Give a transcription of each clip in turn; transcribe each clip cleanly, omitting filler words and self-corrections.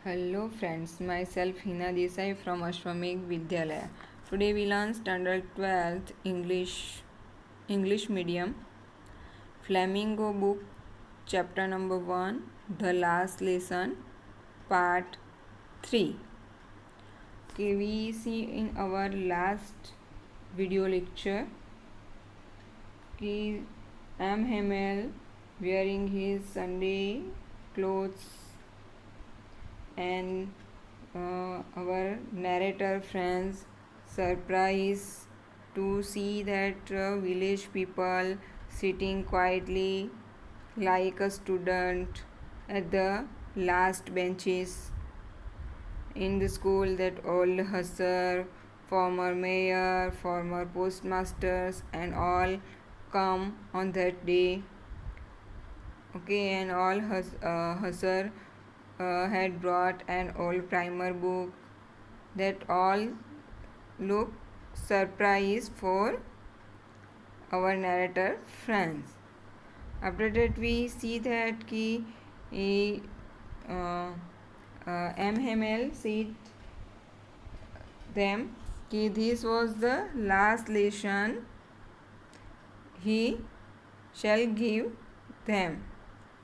Hello friends, myself Hina Desai from Ashwamegh Vidyalaya. Today we learn standard 12th English medium Flamingo book chapter number 1 The Last Lesson part 3. Okay, we see in our last video lecture कि M. Hamel wearing his Sunday clothes and our narrator friends surprised to see that village people sitting quietly like a student at the last benches in the school. That old hussar, former mayor, former postmasters and all come on that day. Okay, and all hussar had brought an old primer book. That all look surprised for our narrator friends. After that we see that he M. Hamel said them कि this was the last lesson he shall give them.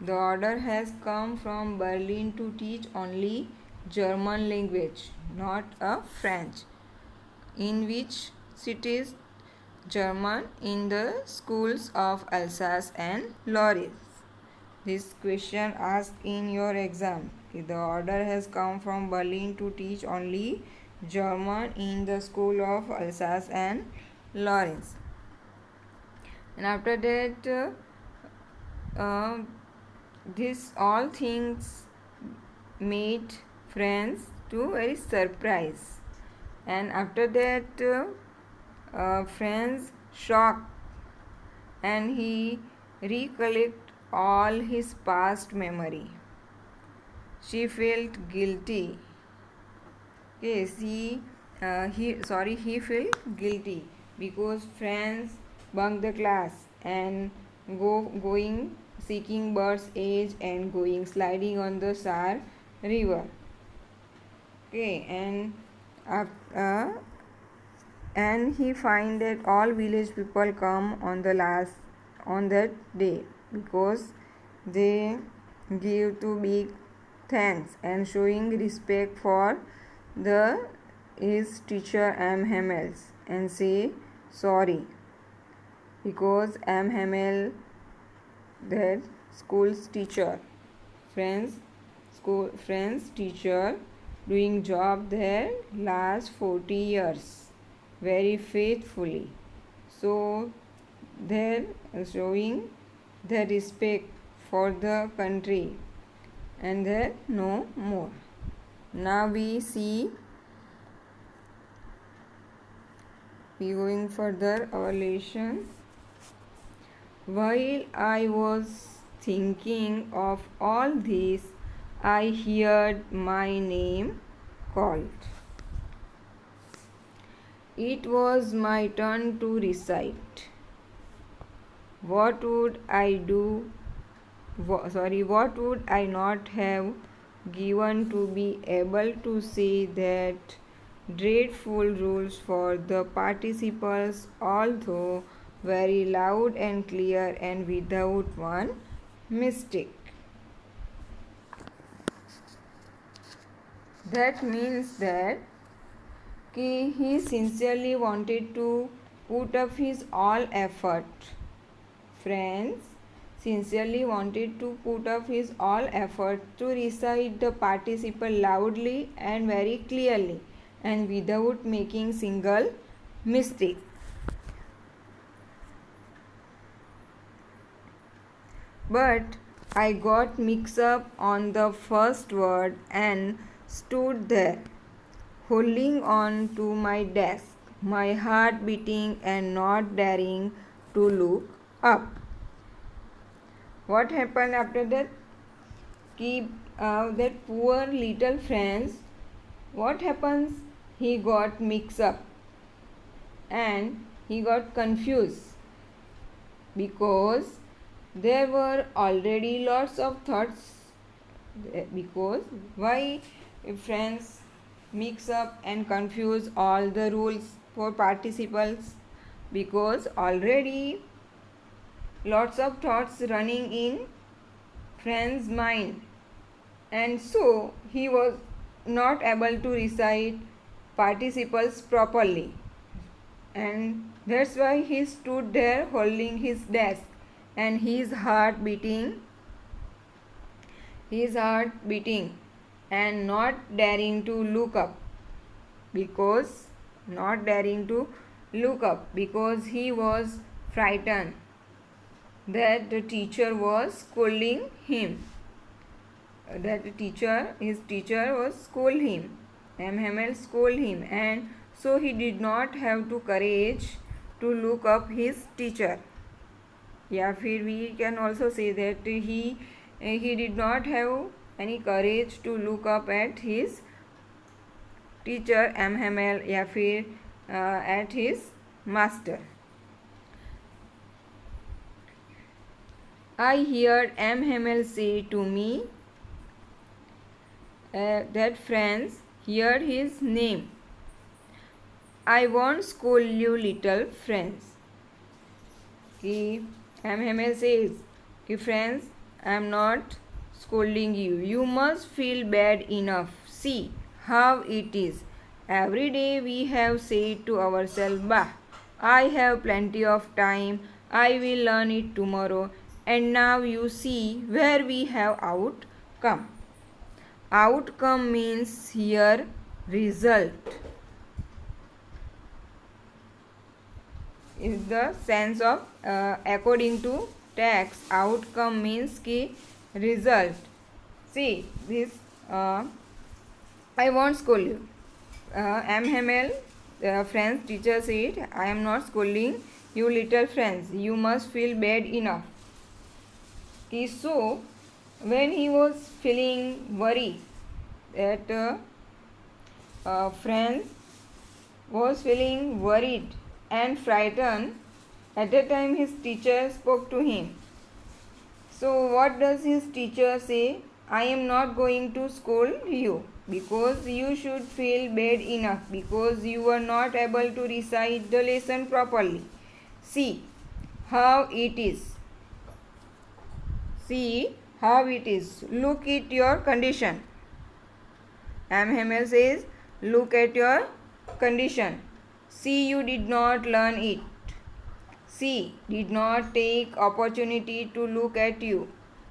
The order has come from Berlin to teach only German language, not a French. In which cities German? In the schools of Alsace and Lorraine. This question asked in your exam. The order has come from Berlin to teach only German in the school of Alsace and Lorraine. And after that this all things made friends to very surprised, and after that friends shocked, and he recollect all his past memory. She felt guilty. Okay, he felt guilty because friends bunk the class and going seeking bird's age and going sliding on the Saar river. Okay, and he find that all village people come on that day because they give to big thanks and showing respect for his teacher M. Hamels and say sorry because M. Hamel that school's teacher friends teacher doing job there last 40 years very faithfully, so they're showing the respect for the country and there no more. Now we going further our lesson. While I was thinking of all this, I heard my name called. It was my turn to recite. What would I not have given to be able to say that dreadful rules for the participles, although very loud and clear and without one mistake. That means that he sincerely wanted to put up his all effort. Friends sincerely wanted to put up his all effort to recite the participle loudly and very clearly and without making single mistake. But I got mixed up on the first word and stood there, holding on to my desk, my heart beating and not daring to look up. What happened after that? That poor little friends, what happens? He got mixed up and he got confused because there were already lots of thoughts, because why if friends mix up and confuse all the rules for participles, because already lots of thoughts running in friend's mind, and so he was not able to recite participles properly, and that's why he stood there holding his desk and his heart beating and not daring to look up, because he was frightened that the teacher was scolding him, his teacher was scold him, M. Hamel scold him, and so he did not have the courage to look up his teacher. या फिर we can also say that he did not have any courage to look up at his teacher M. Hamel या फिर at his master. I heard M. Hamel say to me that friends heard his name. I won't scold you, little friends. M. Hamel says कि friends, I am not scolding you. You must feel bad enough. See how it is. Every day we have said to ourselves, bah, I have plenty of time. I will learn it tomorrow. And now you see where we have outcome. Outcome means here result. Is the sense of according to text, outcome means ki result. See this I won't scold you. M. Hamel friends teacher said, I am not scolding you, little friends. You must feel bad enough. So when he was feeling worried that friends was feeling worried and frightened, at that time his teacher spoke to him. So what does his teacher say? I am not going to scold you, because you should feel bad enough, because you were not able to recite the lesson properly. See how it is. Look at your condition. M. Hamel says, look at your condition. See, you did not learn it. See, did not take opportunity to look at you.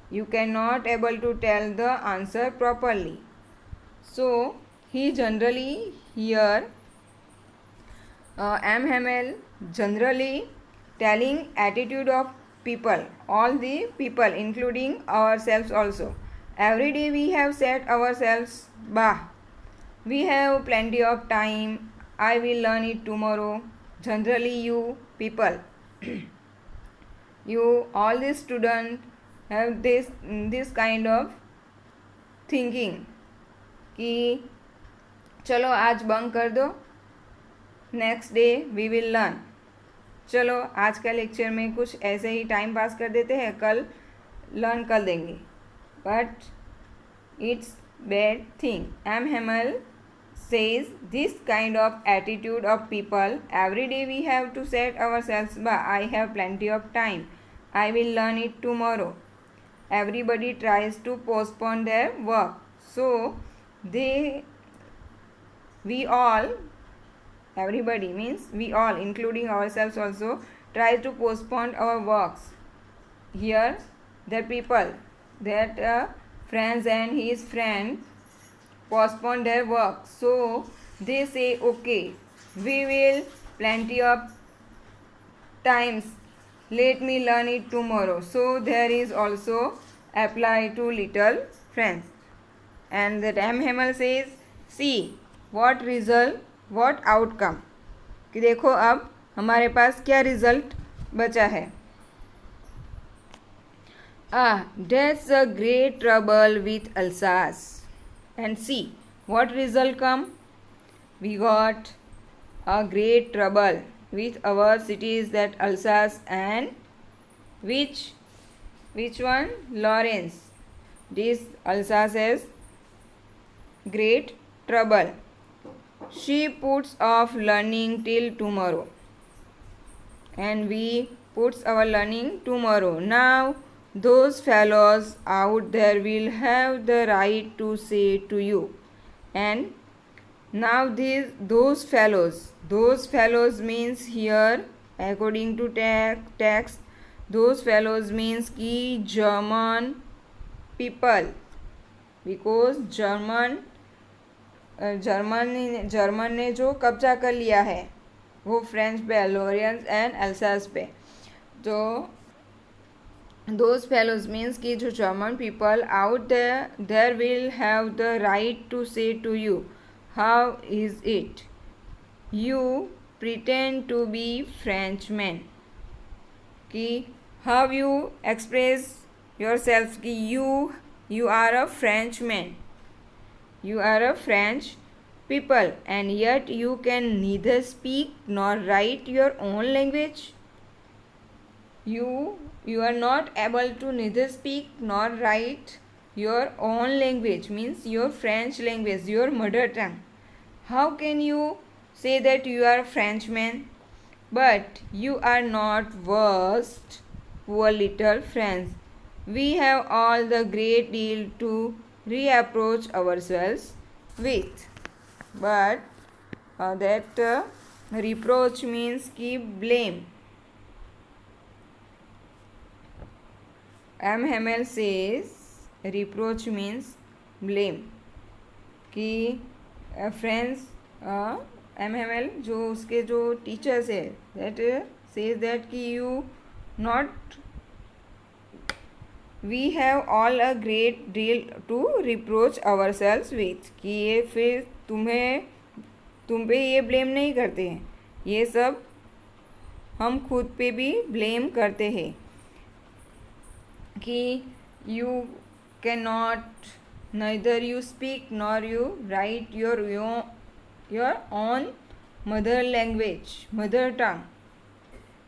You cannot able to tell the answer properly. So, he generally here, M. Hamel generally telling attitude of people, all the people including ourselves also. Every day we have said ourselves, bah, we have plenty of time, I will learn it tomorrow. Generally you people, you all the students have this kind of thinking कि चलो आज bunk कर दो, next day we will learn. चलो आज का lecture में कुछ ऐसे ही टाइम पास कर देते हैं, कल लर्न कर देंगे. But it's bad thing. एम हेमल says this kind of attitude of people, every day we have to set ourselves, I have plenty of time, I will learn it tomorrow. Everybody tries to postpone their work. So everybody means we all including ourselves also try to postpone our works. Here the people that friends and his friend postpone their work. So they say, okay, we will plenty of times, let me learn it tomorrow. So there is also apply to little friends. And that M. Hamel says, see what result, what outcome. कि देखो अब हमारे पास क्या result बचा है. That's a great trouble with Alsace. And see what result come. We got a great trouble with our cities, that Alsace and which one? Lawrence. This Alsace great trouble. She puts off learning till tomorrow. And we puts our learning tomorrow. Now those fellows out there will have the right to say to you. And now those fellows means here according to text, those fellows means ki German people, because German ने जो कब्जा कर लिया है वो French पे, लोरियंस and Alsace पे. तो those fellows means कि जो German people out there will have the right to say to you, how is it? You pretend to be Frenchman. कि how you express yourself कि you are a Frenchman. You are a French people and yet you can neither speak nor write your own language. You are not able to neither speak nor write your own language, means your French language, your mother tongue. How can you say that you are a Frenchman? But you are not worst, poor little friends. We have all the great deal to reapproach ourselves with. But that reproach means ki blame. M. Hamel says reproach means blame. कि friends M. Hamel जो उसके जो teachers है that says that कि you not we have all a great deal to reproach ourselves with. कि ये फिर तुम पे ये ब्लेम नहीं करते हैं, ये सब हम खुद पे भी ब्लेम करते हैं. कि you cannot neither you speak nor you write your own mother language, mother tongue.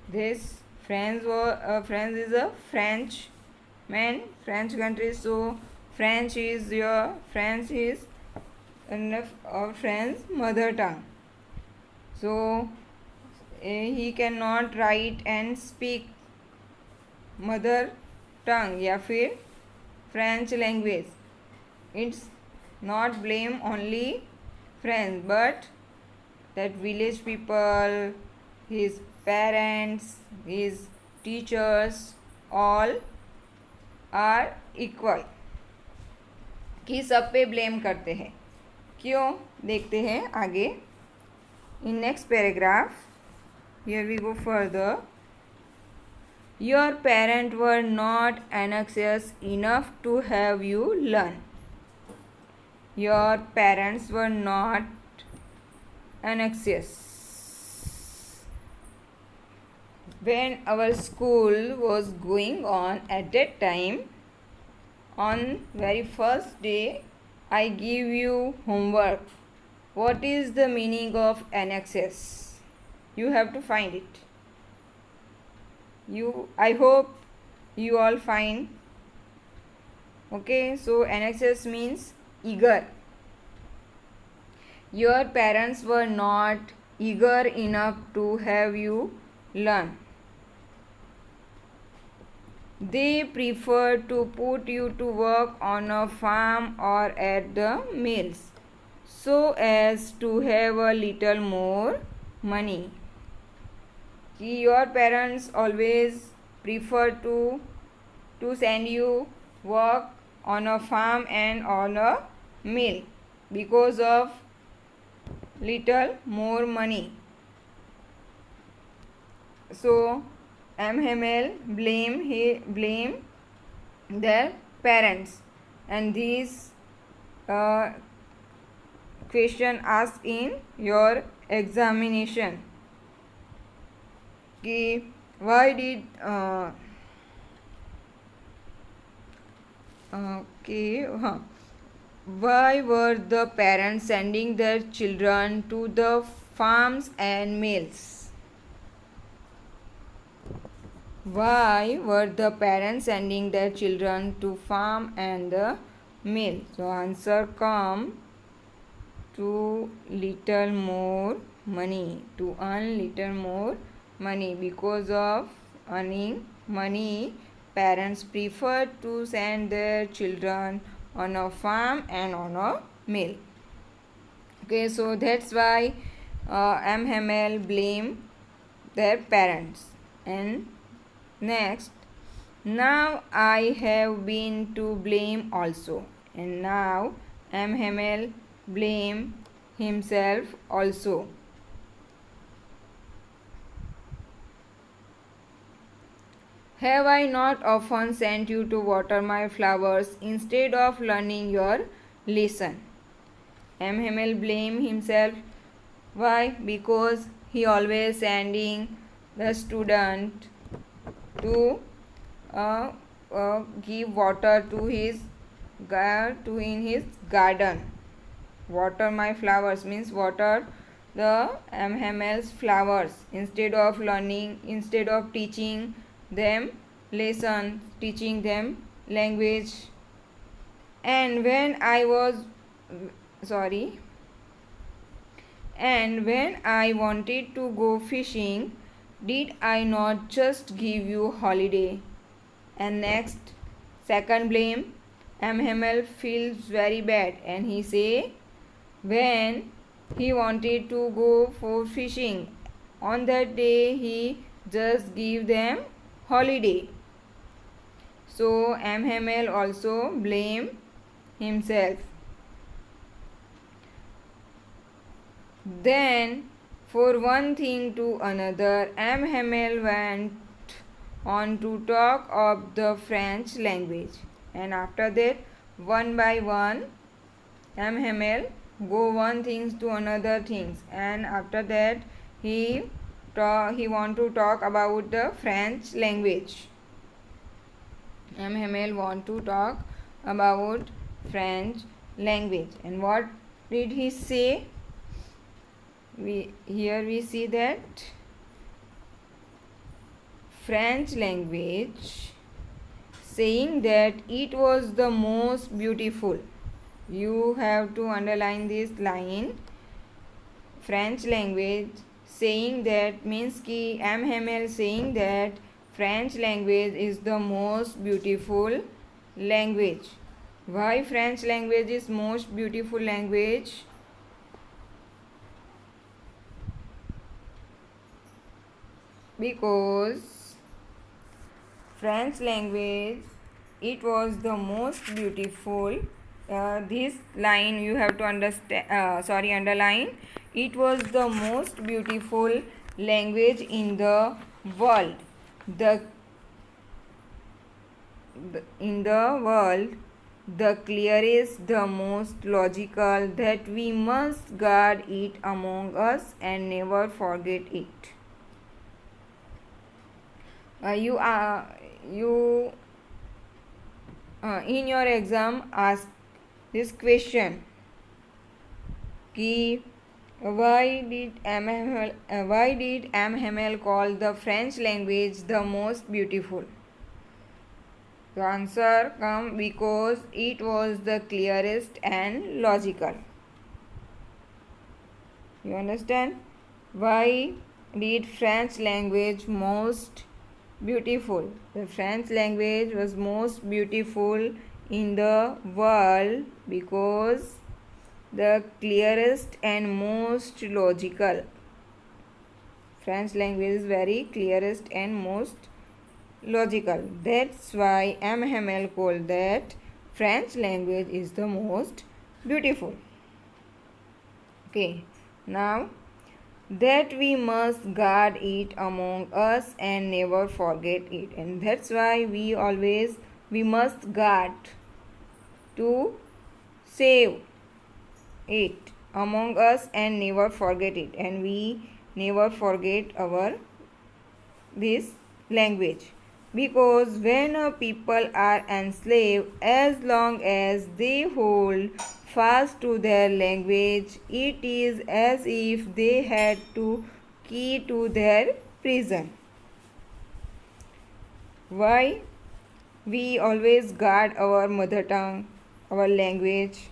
This France is a French man, French country, so France is French mother tongue. So he cannot write and speak mother tongue या फिर French language. It's not blame only French, but that village people, his parents, his teachers, all are equal. कि सब पे blame करते हैं. क्यों? देखते हैं आगे. In next paragraph, here we go further. Your parents were not anxious enough to have you learn. Your parents were not anxious. When our school was going on at that time, on very first day, I give you homework. What is the meaning of anxious? You have to find it. I hope you all find. Okay, so anxious means eager. Your parents were not eager enough to have you learn. They preferred to put you to work on a farm or at the mills so as to have a little more money. Your parents always prefer to send you work on a farm and on a mill because of little more money. So M. Hamel blame their parents, and these question asked in your examination. कि why did why were the parents sending their children to the farms and mills? Why were the parents sending their children to farm and the mill? So answer come to little more money, to earn little more money. Because of earning money, parents prefer to send their children on a farm and on a mill. Okay, so that's why M. Hamel blame their parents. And next, now I have been to blame also. And now M. Hamel blame himself also. Have I not often sent you to water my flowers instead of learning your lesson? M. Hamel blame himself. Why? Because he always sending the student to give water to his in his garden. Water my flowers means water the M. Hamel's flowers instead of teaching them lesson, teaching them language. And when I wanted to go fishing, did I not just give you holiday? And next, second blame, M. Hamel feels very bad and he say, when he wanted to go for fishing, on that day he just give them holiday. So M. Hamel also blame himself. Then, for one thing to another, M. Hamel went on to talk of the French language. And after that, one by one, M. Hamel go one things to another things. And after that, he want to talk about the French language. M. Hamel want to talk about French language. And what did he say? Here we see that French language, saying that it was the most beautiful. You have to underline this line. French language saying that means ki M. Hamel saying that French language is the most beautiful language. Why French language is most beautiful language? Because French language, it was the most beautiful. This line you have to underline. It was the most beautiful language in the world. In the world, the clearest, the most logical, that we must guard it among us and never forget it. You in your exam ask this question कि why did M. Hamel call the French language the most beautiful? The answer come because it was the clearest and logical. You understand? Why did French language most beautiful? The French language was most beautiful in the world because the clearest and most logical. French language is very clearest and most logical. That's why M. Hamel called that French language is the most beautiful. Okay, now that we must guard it among us and never forget it, and that's why we must guard to save it among us and never forget it, and we never forget our this language. Because when a people are enslaved, as long as they hold fast to their language, it is as if they had to key to their prison. Why we always guard our mother tongue, our language?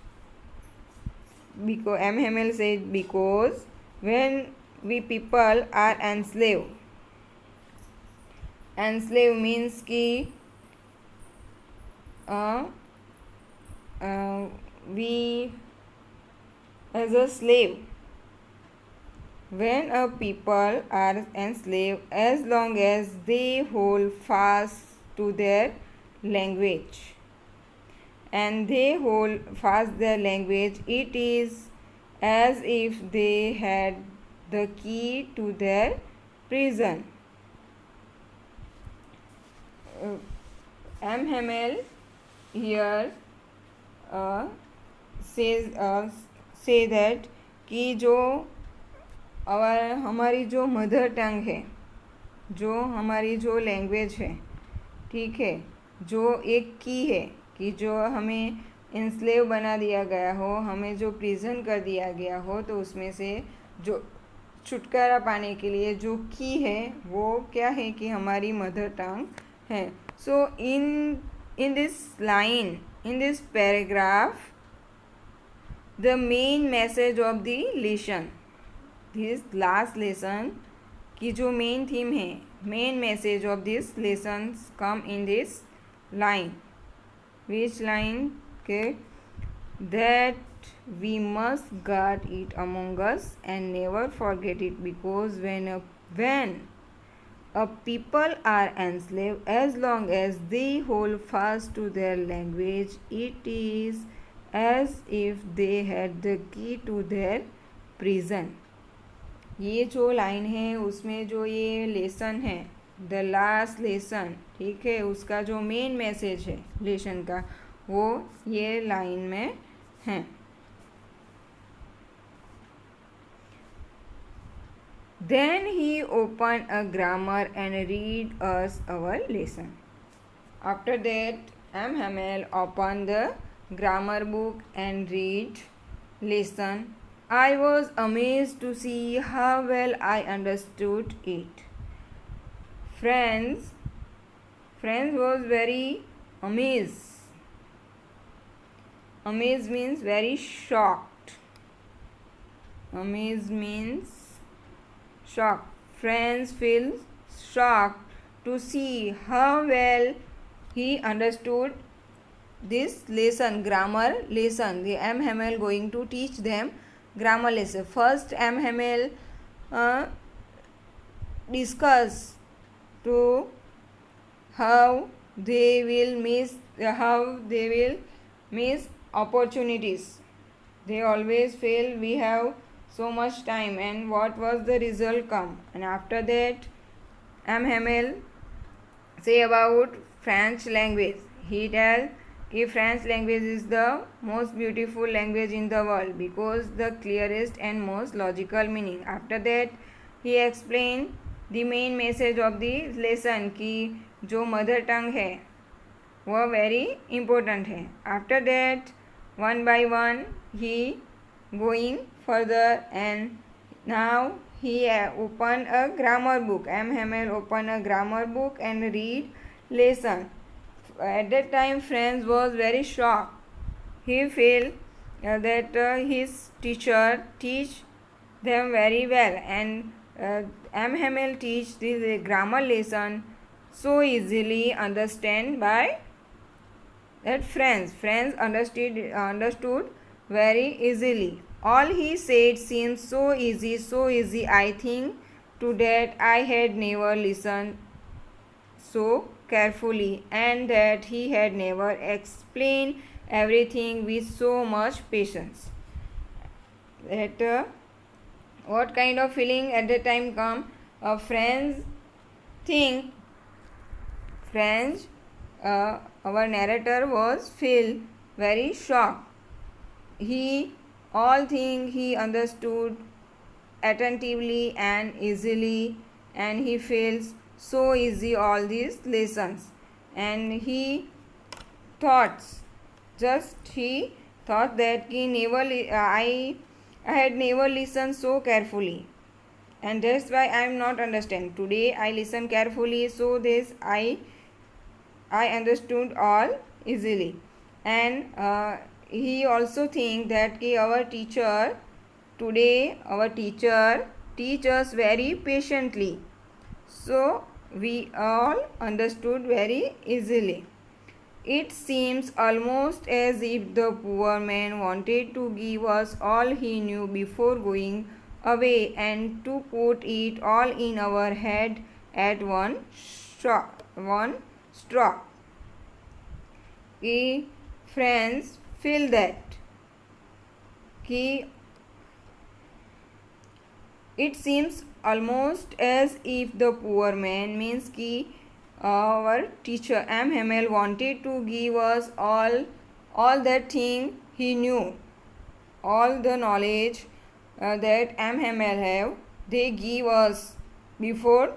because M. Hamel said because when we people are enslaved means कि we as a slave, when a people are enslaved, as long as they hold fast to their language and they hold fast their language, it is as if they had the key to their prison. M. Hamel here say that कि जो हमारी जो mother tongue है, जो हमारी जो language है, ठीक है, जो एक की है कि जो हमें इंस्लेव बना दिया गया हो, हमें जो प्रिजन कर दिया गया हो, तो उसमें से जो छुटकारा पाने के लिए जो की है वो क्या है कि हमारी मदर टंग है. सो in this line, in this paragraph, the main message of the lesson, this last lesson की जो main theme है, main message of this lessons come in this line. Which line? Okay, that we must guard it among us and never forget it, because when a people are enslaved, as long as they hold fast to their language, it is as if they had the key to their prison. ये जो line है उसमें जो ये lesson है, the last lesson, ठीक है, उसका जो मेन मैसेज है लेसन का, वो ये लाइन में है. Then he opened a grammar and read us our lesson. After that, M. Hamel opened the grammar book and read lesson. I was amazed to see how well I understood it. Friends was very amazed. Amazed means very shocked. Amazed means shocked. Friends feel shocked to see how well he understood this lesson, grammar lesson. The M. Hamel going to teach them grammar lesson. First, M. Hamel discuss to how they will miss opportunities. They always feel we have so much time, and what was the result come. And after that, M. Hamel say about French language. He tell कि French language is the most beautiful language in the world because the clearest and most logical meaning. After that, he explained the main message of the lesson कि जो mother tongue है वह very important है. After that, one by one he going further, and now he open a grammar book. M. Hamel open a grammar book and read lesson. At that time, Franz was very shocked. He felt that his teacher teach them very well, and M. Hamel teach this grammar lesson so easily understand by that Franz understood very easily. All he said seemed so easy. I think to that I had never listened so carefully, and that he had never explained everything with so much patience. That what kind of feeling at the time come? Friends think our narrator was feel very shocked. All things he understood attentively and easily, and he feels so easy all these lessons, and he thought that I had never listened so carefully, and that's why I am not understand. Today I listen carefully, so this I understood all easily. And he also think that ki our teacher today, our teacher teach us very patiently, so we all understood very easily. It seems almost as if the poor man wanted to give us all he knew before going away and to put it all in our head at one shot, one stroke. कि friends feel that कि it seems almost as if the poor man means कि our teacher M. Hamel wanted to give us all that thing he knew, all the knowledge that M. Hamel have, they give us before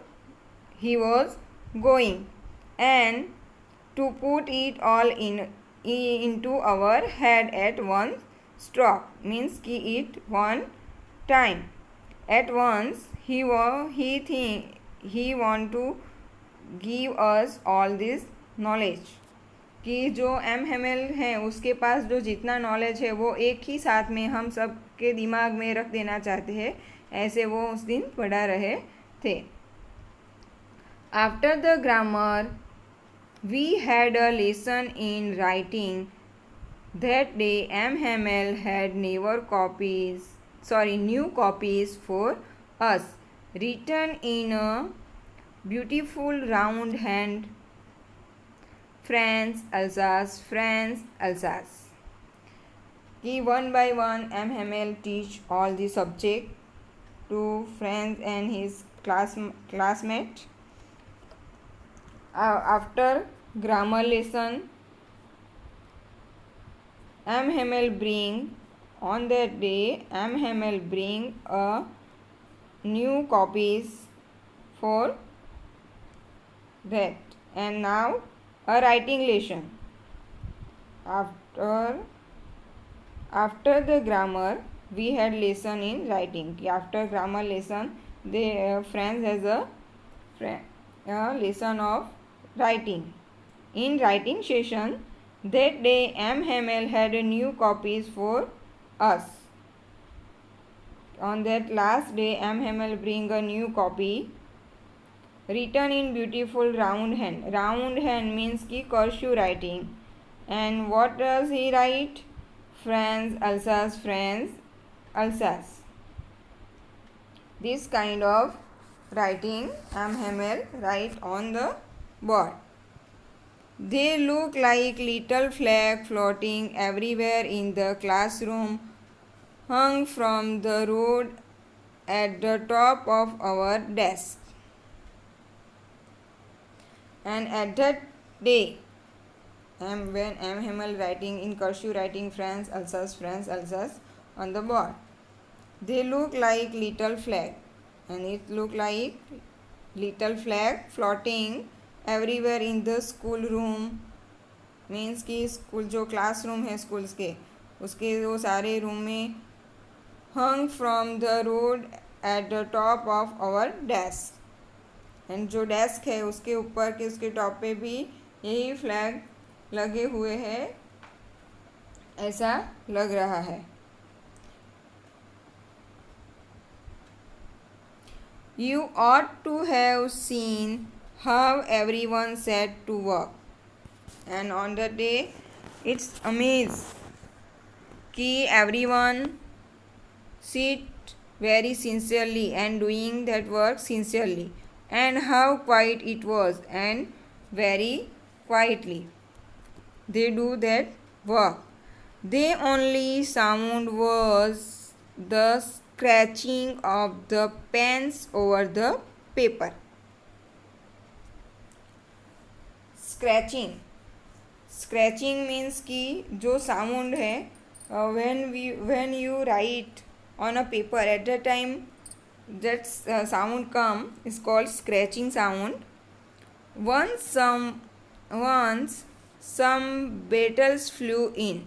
he was going, and to put it all into our head at one stroke means कि it one time at once he want to give us all this knowledge कि जो M Hamel हैं उसके पास जो जितना knowledge है वो एक ही साथ में हम सब के दिमाग में रख देना चाहते हैं, ऐसे वो उस दिन पढ़ा रहे थे. After the grammar we had a lesson in writing. That day M. Hamel had new copies for us, written in a beautiful round hand. France, Alsace, France, Alsace. He one by one M. Hamel teach all the subject to friends and his classmate. After grammar lesson, M. Hamel bring on that day M. Hamel bring a new copies for that. And now a writing lesson. After the grammar we had lesson in writing. After grammar lesson the friends has a lesson of writing. In writing session that day M. Hamel had a new copies for us. On that last day M. Hamel bring a new copy written in beautiful round hand. Round hand means ki cursive writing. And what does he write? France, Alsace, France, Alsace. This kind of writing M. Hamel write on the board. They look like little flag floating everywhere in the classroom, hung from the road at the top of our desk. And at that day, when M. Hamel writing in cursive writing France, Alsace on the board, they look like little flag, and it look like little flag floating everywhere in the school room. Means कि school जो classroom है schools के उसके वो सारे room में hung from the road at the top of our desk. And जो desk है उसके ऊपर के उसके टॉप पे भी यही फ्लैग लगे हुए हैं, ऐसा लग रहा है. You ought to have seen how everyone set to work. And on the day, it's amazing कि everyone sit very sincerely and doing that work sincerely, and how quiet it was, and very quietly they do that work. The only sound was the scratching of the pens over the paper. Scratching means कि जो sound है when you write on a paper at the time that sound come is called scratching sound. Once some beetles flew in.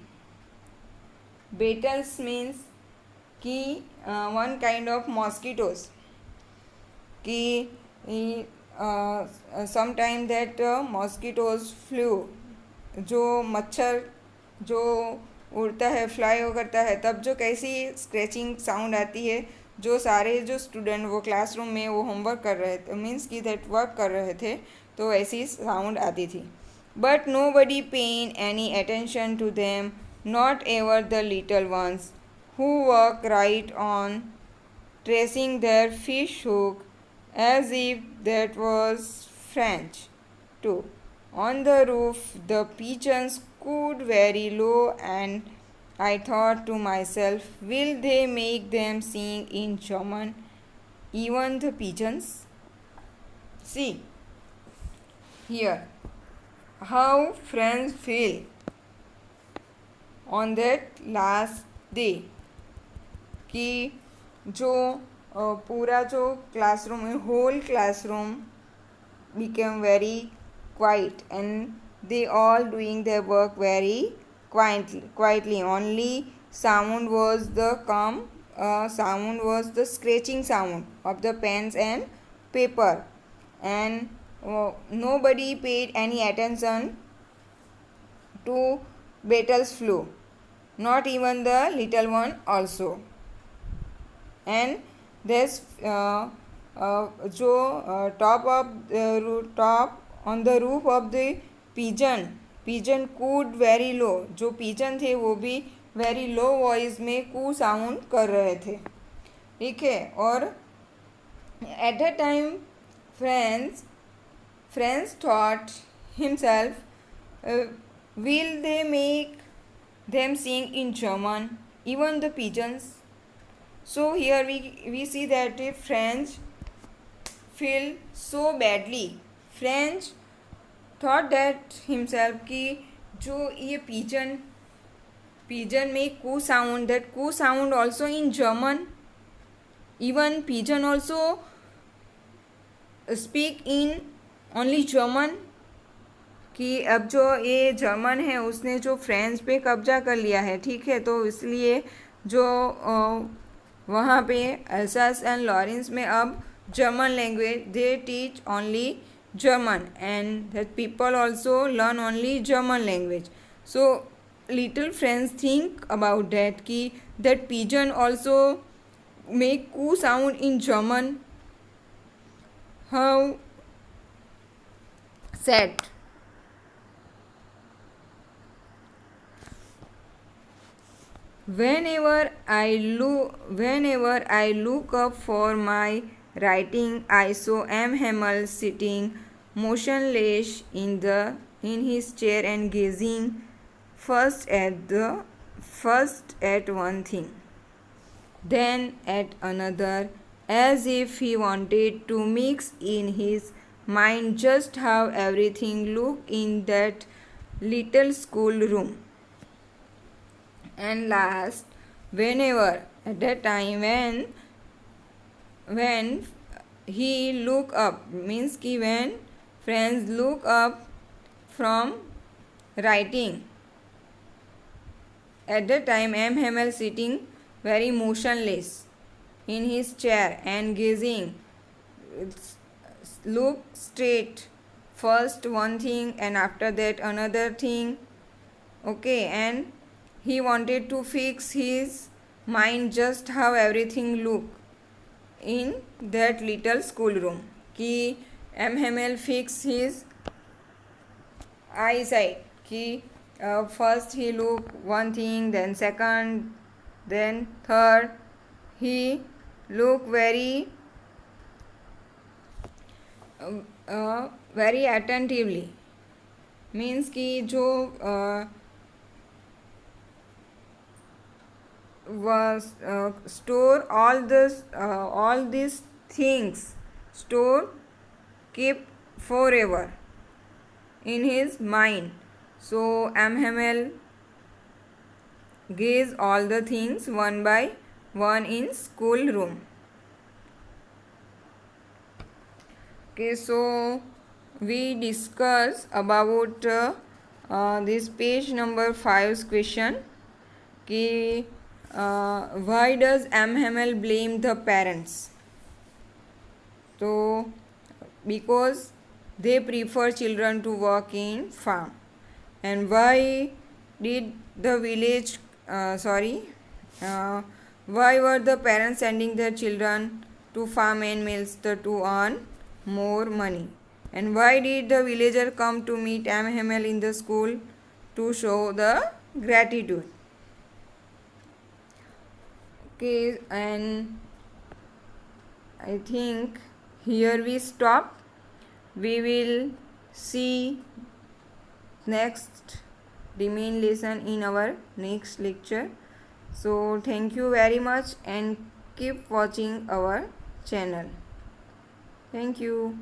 Beetles means कि one kind of mosquitoes कि sometime that mosquitoes flew, जो मच्छर जो उड़ता है, fly हो करता है, तब जो कैसी स्क्रैचिंग साउंड आती है, जो सारे जो स्टूडेंट वो क्लासरूम में वो होमवर्क कर रहे थे, मीन्स कि दैट वर्क कर रहे थे, तो ऐसी साउंड आती थी. But nobody paid any attention to them, not ever the little ones who work right on tracing their fish hook as if that was French too. On the roof, the pigeons cooed very low, and I thought to myself, will they make them sing in German, even the pigeons? See here how friends feel on that last day कि जो पूरा जो classroom है, whole classroom became very quiet, and they all doing their work very quietly. Only sound was the sound was the scratching sound of the pens and paper, and nobody paid any attention to Beetle's flu, not even the little one also. And this जो top on the roof of the pigeon cooed very low, जो pigeon थे वो भी very low voice में कू sound कर रहे थे, ठीक है. और at that time friends thought himself, will they make them sing in German, even the pigeons? So here we see that French feel so badly. French thought that himself कि जो ये pigeon make coo sound, that coo sound also in German, even pigeon also speak in only German, कि अब जो ये German है उसने जो फ्रेंच पे कब्जा कर लिया है, ठीक है. तो इसलिए जो वहाँ पे अल्सास एंड लॉरेंस में अब German language they teach only German, and that people also learn only German language. So little friends think about that कि that pigeon also make coo sound in German. How sad. Whenever I look up for my writing, I saw M. Hamel sitting motionless in his chair and gazing first at one thing, then at another, as if he wanted to mix in his mind just how everything looked in that little schoolroom. And last, whenever at that time when he look up, means कि when friends look up from writing, at that time M. Hamel sitting very motionless in his chair and gazing, look straight, first one thing and after that another thing, okay, and he wanted to fix his mind just how everything looked in that little schoolroom. कि M. Hamel fix his eyesight कि first he look one thing, then second, then third. He look very very attentively, means कि जो was store all these things, store keep forever in his mind. So M. Hamel gaze all the things one by one in schoolroom. Okay, so we discuss about this page number 5's question कि why does M. Hamel blame the parents? So because they prefer children to work in farm. And why did the village why were the parents sending their children to farm animals to earn more money? And why did the villager come to meet Hamel in the school? To show the gratitude. Okay, and I think here we stop. We will see next remain lesson in our next lecture. So thank you very much and keep watching our channel. Thank you.